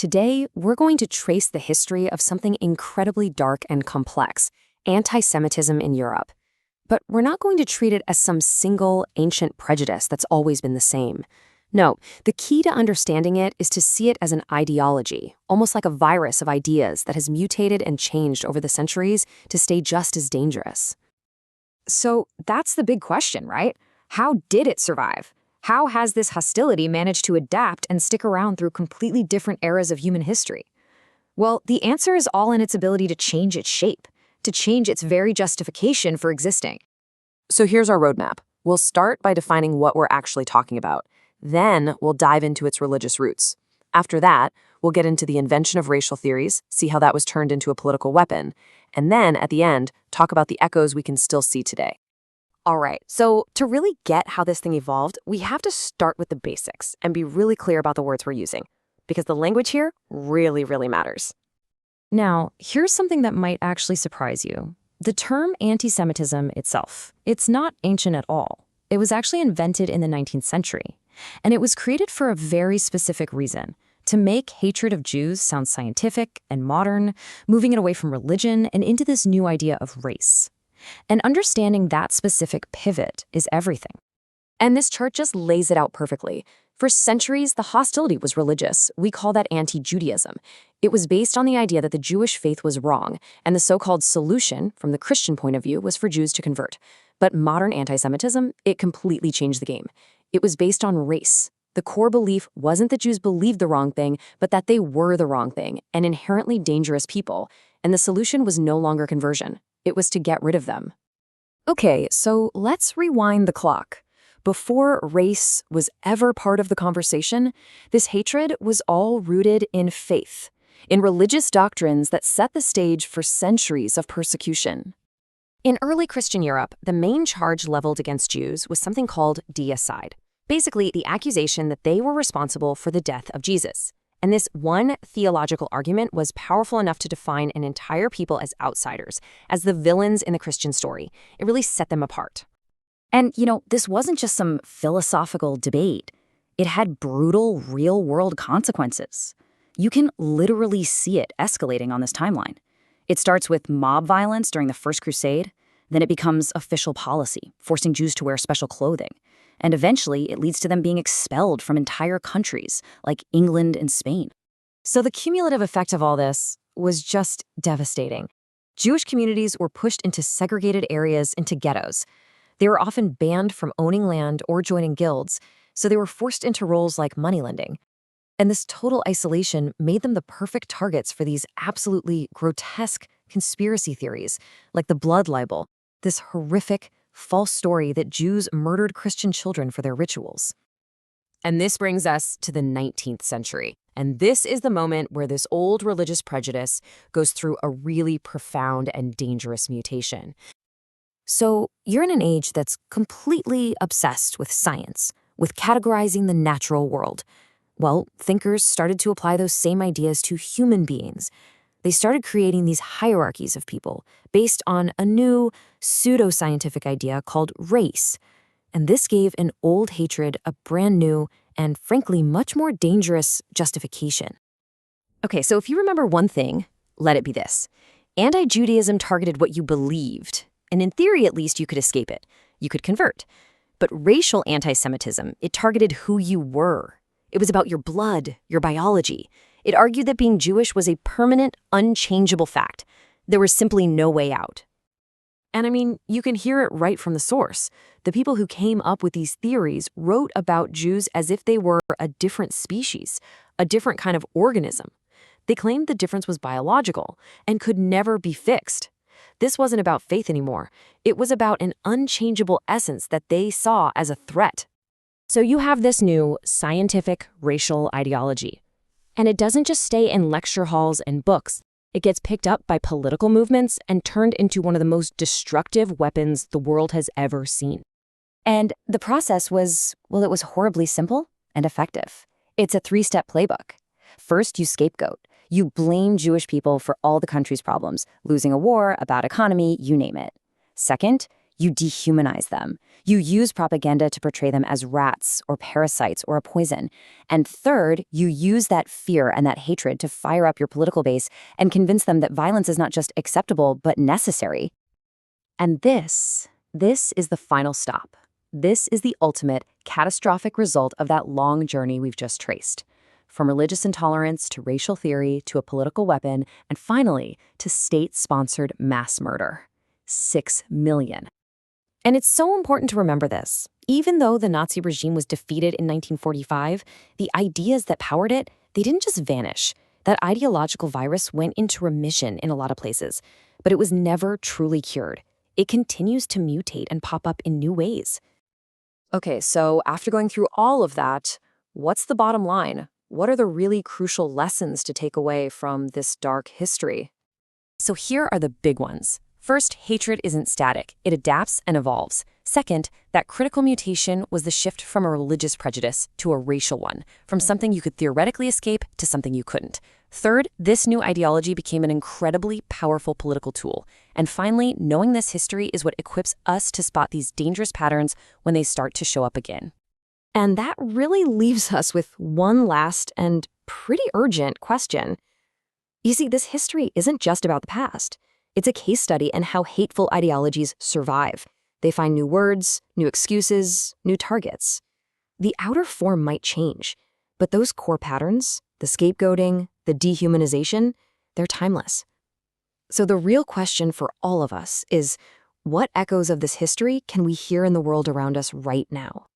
Today, we're going to trace the history of something incredibly dark and complex, anti-Semitism in Europe. But we're not going to treat it as some single, ancient prejudice that's always been the same. No, the key to understanding it is to see it as an ideology, almost like a virus of ideas that has mutated and changed over the centuries to stay just as dangerous. So that's the big question, right? How did it survive? How has this hostility managed to adapt and stick around through completely different eras of human history? Well, the answer is all in its ability to change its shape, to change its very justification for existing. So here's our roadmap. We'll start by defining what we're actually talking about. Then we'll dive into its religious roots. After that, we'll get into the invention of racial theories, see how that was turned into a political weapon, and then, at the end, talk about the echoes we can still see today. All right, so to really get how this thing evolved, we have to start with the basics and be really clear about the words we're using, because the language here really, really matters. Now, here's something that might actually surprise you. The term anti-Semitism itself, it's not ancient at all. It was actually invented in the 19th century. And it was created for a very specific reason, to make hatred of Jews sound scientific and modern, moving it away from religion and into this new idea of race. And understanding that specific pivot is everything. And this chart just lays it out perfectly. For centuries, the hostility was religious. We call that anti-Judaism. It was based on the idea that the Jewish faith was wrong, and the so-called solution, from the Christian point of view, was for Jews to convert. But modern anti-Semitism, it completely changed the game. It was based on race. The core belief wasn't that Jews believed the wrong thing, but that they were the wrong thing, an inherently dangerous people. And the solution was no longer conversion. It was to get rid of them. Okay, so let's rewind the clock. Before race was ever part of the conversation, this hatred was all rooted in faith, in religious doctrines that set the stage for centuries of persecution. In early Christian Europe, the main charge leveled against Jews was something called deicide. Basically, the accusation that they were responsible for the death of Jesus. And this one theological argument was powerful enough to define an entire people as outsiders, as the villains in the Christian story. It really set them apart. And, this wasn't just some philosophical debate. It had brutal, real-world consequences. You can literally see it escalating on this timeline. It starts with mob violence during the First Crusade, then it becomes official policy, forcing Jews to wear special clothing. And eventually, it leads to them being expelled from entire countries, like England and Spain. So the cumulative effect of all this was just devastating. Jewish communities were pushed into segregated areas, into ghettos. They were often banned from owning land or joining guilds, so they were forced into roles like moneylending. And this total isolation made them the perfect targets for these absolutely grotesque conspiracy theories, like the blood libel, this horrific, false story that Jews murdered Christian children for their rituals. And this brings us to the 19th century. And this is the moment where this old religious prejudice goes through a really profound and dangerous mutation. So you're in an age that's completely obsessed with science, with categorizing the natural world. Well, thinkers started to apply those same ideas to human beings. They started creating these hierarchies of people based on a new pseudo-scientific idea called race. And this gave an old hatred a brand new and, frankly, much more dangerous justification. Okay, so if you remember one thing, let it be this. Anti-Judaism targeted what you believed, and in theory, at least, you could escape it. You could convert. But racial anti-Semitism, it targeted who you were. It was about your blood, your biology. It argued that being Jewish was a permanent, unchangeable fact. There was simply no way out. And I mean, you can hear it right from the source. The people who came up with these theories wrote about Jews as if they were a different species, a different kind of organism. They claimed the difference was biological and could never be fixed. This wasn't about faith anymore. It was about an unchangeable essence that they saw as a threat. So you have this new scientific racial ideology. And it doesn't just stay in lecture halls and books. It gets picked up by political movements and turned into one of the most destructive weapons the world has ever seen. And the process was, well, it was horribly simple and effective. It's a 3-step playbook. First, you scapegoat. You blame Jewish people for all the country's problems, losing a war, a bad economy, you name it. Second, You dehumanize them. You use propaganda to portray them as rats or parasites or a poison. And third, you use that fear and that hatred to fire up your political base and convince them that violence is not just acceptable, but necessary. And this is the final stop. This is the ultimate, catastrophic result of that long journey we've just traced. From religious intolerance to racial theory to a political weapon, and finally, to state-sponsored mass murder. 6 million. And it's so important to remember this. Even though the Nazi regime was defeated in 1945, the ideas that powered it, they didn't just vanish. That ideological virus went into remission in a lot of places, but it was never truly cured. It continues to mutate and pop up in new ways. Okay, so after going through all of that, what's the bottom line? What are the really crucial lessons to take away from this dark history? So here are the big ones. First, hatred isn't static. It adapts and evolves. Second, that critical mutation was the shift from a religious prejudice to a racial one, from something you could theoretically escape to something you couldn't. Third, this new ideology became an incredibly powerful political tool. And finally, knowing this history is what equips us to spot these dangerous patterns when they start to show up again. And that really leaves us with one last and pretty urgent question. You see, this history isn't just about the past. It's a case study in how hateful ideologies survive. They find new words, new excuses, new targets. The outer form might change, but those core patterns, the scapegoating, the dehumanization, they're timeless. So the real question for all of us is, what echoes of this history can we hear in the world around us right now?